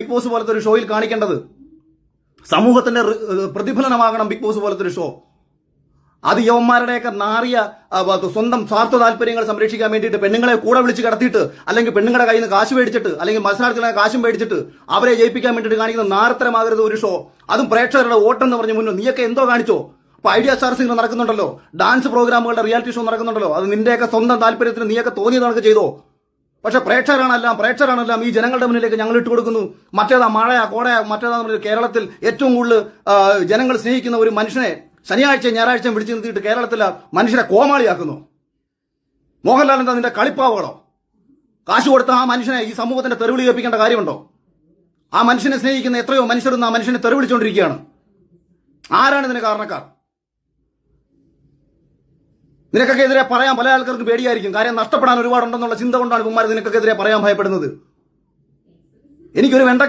Big boss പോലത്തെ ഒരു ഷോയിൽ കാണിക്കേണ്ടത്. സമൂഹത്തിന്റെ പ്രതിഫലനമാകണം ബിഗ് ബോസ് പോലത്തെ ഒരു ഷോ. അത് യവന്മാരുടെയൊക്കെ നാറിയ സ്വന്തം സ്വാർത്ഥ താല്പര്യങ്ങൾ സംരക്ഷിക്കാൻ വേണ്ടിയിട്ട് പെണ്ണുങ്ങളെ കൂടെ വിളിച്ച് കിടത്തിയിട്ട്, അല്ലെങ്കിൽ പെണ്ണുങ്ങളുടെ കയ്യിൽ നിന്ന് കാശ് മേടിച്ചിട്ട്, അല്ലെങ്കിൽ മത്സരാർത്ഥികളെ കാശും മേടിച്ചിട്ട് അവരെ ജയിപ്പിക്കാൻ വേണ്ടിയിട്ട് കാണിക്കുന്ന നാരത്തരമാകരുത് ഒരു ഷോ. അതും പ്രേക്ഷകരുടെ വോട്ടെന്ന് പറഞ്ഞ് മുന്നോ നീയൊക്കെ എന്തോ കാണിച്ചോ? ഇപ്പൊ ഐഡിയ സ്റ്റാർസ് ഇങ്ങനെ നടക്കുന്നുണ്ടല്ലോ, ഡാൻസ് പ്രോഗ്രാമുകളുടെ റിയാലിറ്റി ഷോ നടക്കുന്നുണ്ടല്ലോ. അത് നിന്റെയൊക്കെ സ്വന്തം താല്പര്യത്തിന് നീയൊക്കെ തോന്നിയത് കണക്ക് ചെയ്തോ. പക്ഷെ പ്രേക്ഷകരാണെല്ലാം ഈ ജനങ്ങളുടെ മുന്നിലേക്ക് ഞങ്ങൾ ഇട്ട് കൊടുക്കുന്നു. മറ്റേതാ മഴയാ കോടയാ മറ്റേതാ കേരളത്തിൽ ഏറ്റവും കൂടുതൽ ജനങ്ങൾ സ്നേഹിക്കുന്ന ഒരു മനുഷ്യനെ ശനിയാഴ്ച ഞായറാഴ്ച വിളിച്ചു നിർത്തിയിട്ട് കേരളത്തിലെ മനുഷ്യരെ കോമാളിയാക്കുന്നു. മോഹൻലാൽ എന്താ നിന്റെ കളിപ്പാവകളോ? കാശ് കൊടുത്ത ആ മനുഷ്യനെ ഈ സമൂഹത്തിന്റെ തെരുവിളി കേൾപ്പിക്കേണ്ട കാര്യമുണ്ടോ? ആ മനുഷ്യനെ സ്നേഹിക്കുന്ന എത്രയോ മനുഷ്യരൊന്നും ആ മനുഷ്യനെ തെരുവിളിച്ചുകൊണ്ടിരിക്കുകയാണ്. ആരാണ് ഇതിന് കാരണക്കാർ? നിനക്കൊക്കെ എതിരെ പറയാൻ പല ആൾക്കാർക്ക് പേടിയായിരിക്കും. കാര്യം നഷ്ടപ്പെടാൻ ഒരുപാടുണ്ടെന്നുള്ള ചിന്ത കൊണ്ടാണ് കുമാരൻ നിനക്കൊക്കെ എതിരെ പറയാൻ ഭയപ്പെടുന്നത്. എനിക്കൊരു വെണ്ടയ്ക്ക